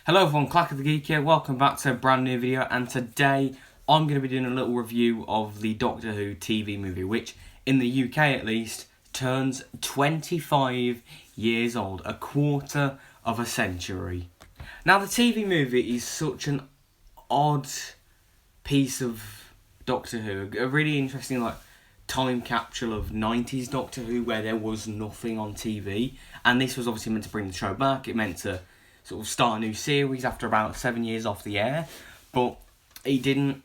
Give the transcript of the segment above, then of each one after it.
Hello everyone, Clack of the Geek here, welcome back to a brand new video, and today I'm going to be doing a little review of the Doctor Who TV movie, which, in the UK at least, turns 25 years old, a quarter of a century. Now the TV movie is such an odd piece of Doctor Who, a really interesting time capsule of 90s Doctor Who where there was nothing on TV, and this was obviously meant to bring the show back. It meant to sort of start a new series after about 7 years off the air, but it didn't,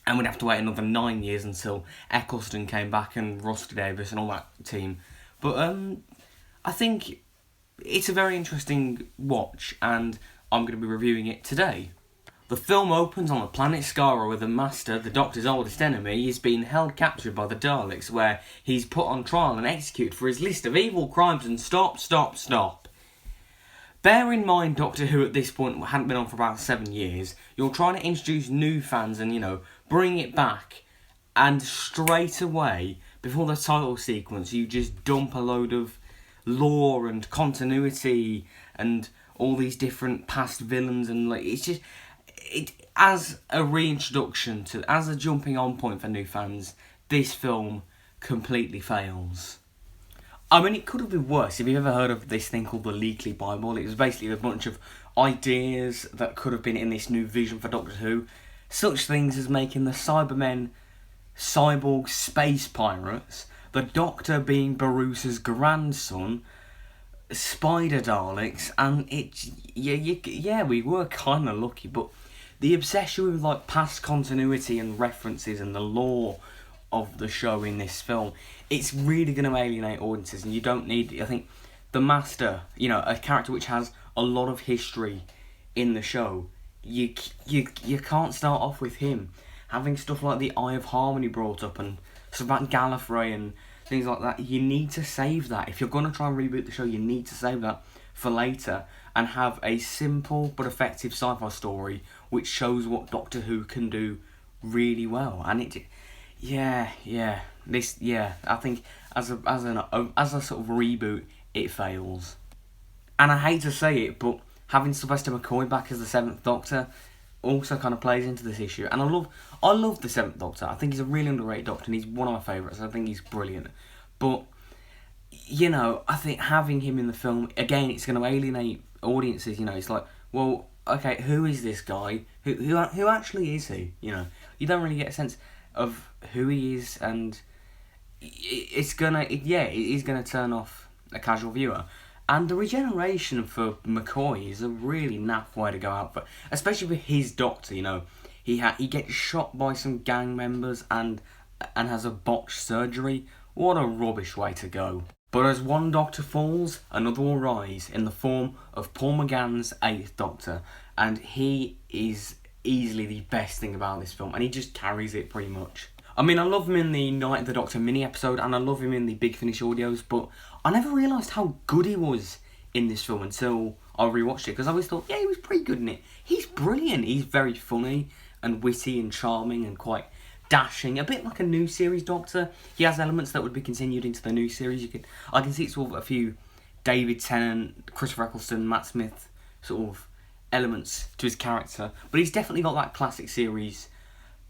and we'd have to wait another 9 years until Eccleston came back and Rusty Davis and all that team. But I think it's a very interesting watch, and I'm going to be reviewing it today. The film opens on the planet Skara where the Master, the Doctor's oldest enemy, is being held captured by the Daleks, where he's put on trial and executed for his list of evil crimes. And stop. Bear in mind, Doctor Who at this point hadn't been on for about 7 years. You're trying to introduce new fans and, bring it back. And straight away, before the title sequence, you just dump a load of lore and continuity and all these different past villains. And, as a reintroduction, as a jumping on point for new fans, this film completely fails. I mean, it could have been worse. If you've ever heard of this thing called the Leakley Bible, it was basically a bunch of ideas that could have been in this new vision for Doctor Who. Such things as making the Cybermen cyborg space pirates, the Doctor being Barusa's grandson, spider Daleks, and we were kind of lucky, but the obsession with past continuity and references and the lore of the show in this film, it's really going to alienate audiences, and you don't need, I think, the Master, a character which has a lot of history in the show, you can't start off with him. Having stuff like the Eye of Harmony brought up and stuff about Gallifrey and things like that, you need to save that. If you're going to try and reboot the show, you need to save that for later and have a simple but effective sci-fi story which shows what Doctor Who can do really well. And I think as a sort of reboot, it fails. And I hate to say it, but having Sylvester McCoy back as the Seventh Doctor also kind of plays into this issue. And I love the Seventh Doctor. I think he's a really underrated Doctor, and he's one of my favourites. I think he's brilliant. But I think having him in the film again, it's going to alienate audiences. It's like, well, okay, who is this guy? Who actually is he? You don't really get a sense of who he is, and it is gonna turn off a casual viewer. And the regeneration for McCoy is a really naff way to go out for, especially with his Doctor. He gets shot by some gang members and has a botched surgery. What a rubbish way to go. But as one Doctor falls, another will rise in the form of Paul McGann's 8th Doctor, and he is easily the best thing about this film, and he just carries it pretty much. I mean, I love him in the Night of the Doctor mini episode, and I love him in the Big Finish audios, but I never realised how good he was in this film until I rewatched it, because I always thought, he was pretty good in it. He's brilliant. He's very funny and witty and charming and quite dashing, a bit like a new series Doctor. He has elements that would be continued into the new series. I can see sort of a few David Tennant, Christopher Eccleston, Matt Smith sort of elements to his character, but he's definitely got that classic series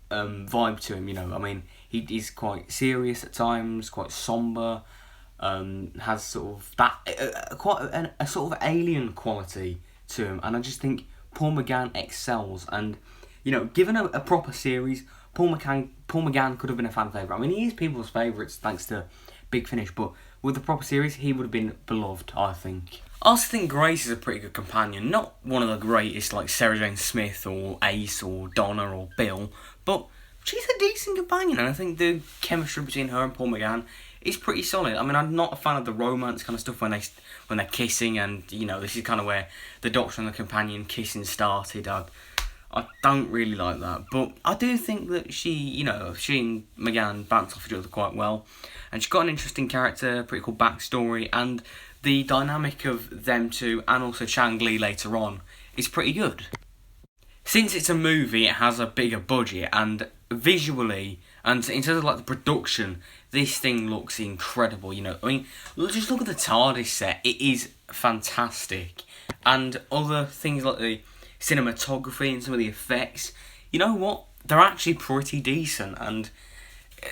vibe to him. I mean, he's quite serious at times, quite somber, has sort of that quite a sort of alien quality to him, and I just think Paul McGann excels. And given a proper series, Paul McGann could have been a fan favourite. I mean, he is people's favourites thanks to Big Finish, but with the proper series, he would have been beloved, I think. I also think Grace is a pretty good companion. Not one of the greatest like Sarah Jane Smith or Ace or Donna or Bill, but she's a decent companion, and I think the chemistry between her and Paul McGann is pretty solid. I mean, I'm not a fan of the romance kind of stuff when they're kissing, and this is kind of where the Doctor and the companion kissing started. I don't really like that, but I do think that she and McGann bounce off each other quite well, and she's got an interesting character, pretty cool backstory, and the dynamic of them two, and also Chang Li later on, is pretty good. Since it's a movie, it has a bigger budget, and visually And in terms of like the production, this thing looks incredible. You know, I mean, just look at the TARDIS set; it is fantastic. And other things like the cinematography and some of the effects, you know what? They're actually pretty decent, and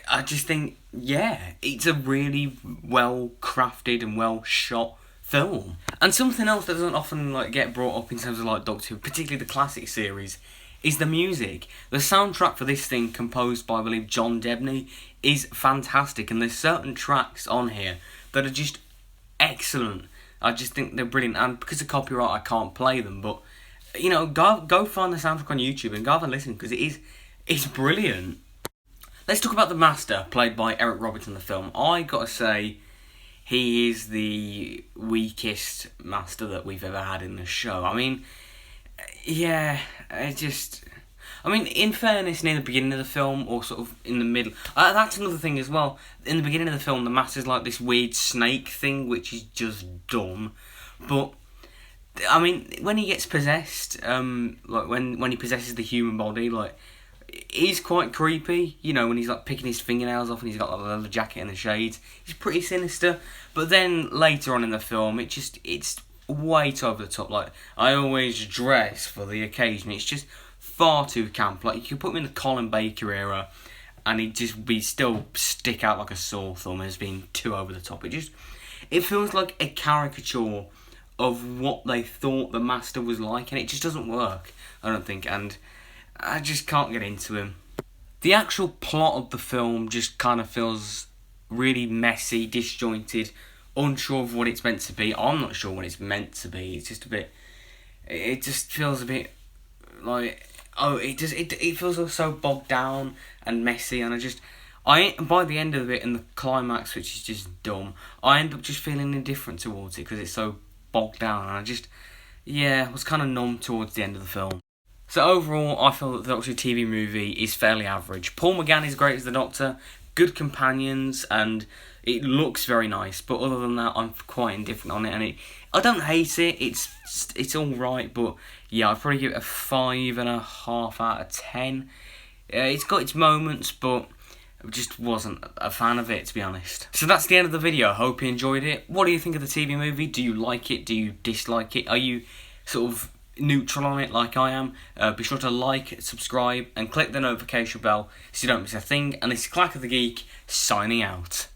I just think, yeah, it's a really well crafted and well shot film. And something else that doesn't often like get brought up in terms of like Doctor Who, particularly the classic series, is the music. The soundtrack for this thing, composed by I believe John Debney, is fantastic, and there's certain tracks on here that are just excellent. I just think they're brilliant, and because of copyright I can't play them, but you know, go find the soundtrack on YouTube and go have a listen, because it's brilliant. Let's talk about the Master, played by Eric Roberts in the film. I gotta say, he is the weakest Master that we've ever had in the show. I mean, yeah, I mean, in fairness, near the beginning of the film, or sort of in the middle, that's another thing as well. In the beginning of the film, the Master's like this weird snake thing, which is just dumb. But I mean, when he gets possessed, like when he possesses the human body, like, he's quite creepy. You know, when he's like picking his fingernails off and he's got like, the leather jacket and the shades, he's pretty sinister. But then later on in the film, it's way too over the top. Like, I always dress for the occasion. It's just far too camp. Like, you could put him in the Colin Baker era, and he'd just be still stick out like a sore thumb as being too over the top. It feels like a caricature of what they thought the Master was like, and it just doesn't work, I don't think, and I just can't get into him. The actual plot of the film just kind of feels really messy, disjointed, unsure of what it's meant to be. I'm not sure what it's meant to be. It's just a bit, it just feels a bit like, it feels so bogged down and messy, and by the end of it, and the climax, which is just dumb, I end up just feeling indifferent towards it, because it's so bogged down, and I was kind of numb towards the end of the film. So overall, I feel that the Doctor Who TV movie is fairly average. Paul McGann is great as the Doctor, good companions, and it looks very nice, but other than that, I'm quite indifferent on it, and I don't hate it, it's alright, but yeah, I'd probably give it a 5.5 out of 10. It's got its moments, but I just wasn't a fan of it, to be honest. So that's the end of the video. Hope you enjoyed it. What do you think of the TV movie? Do you like it? Do you dislike it? Are you sort of neutral on it like I am? Be sure to like, subscribe, and click the notification bell so you don't miss a thing. And this is Clack of the Geek, signing out.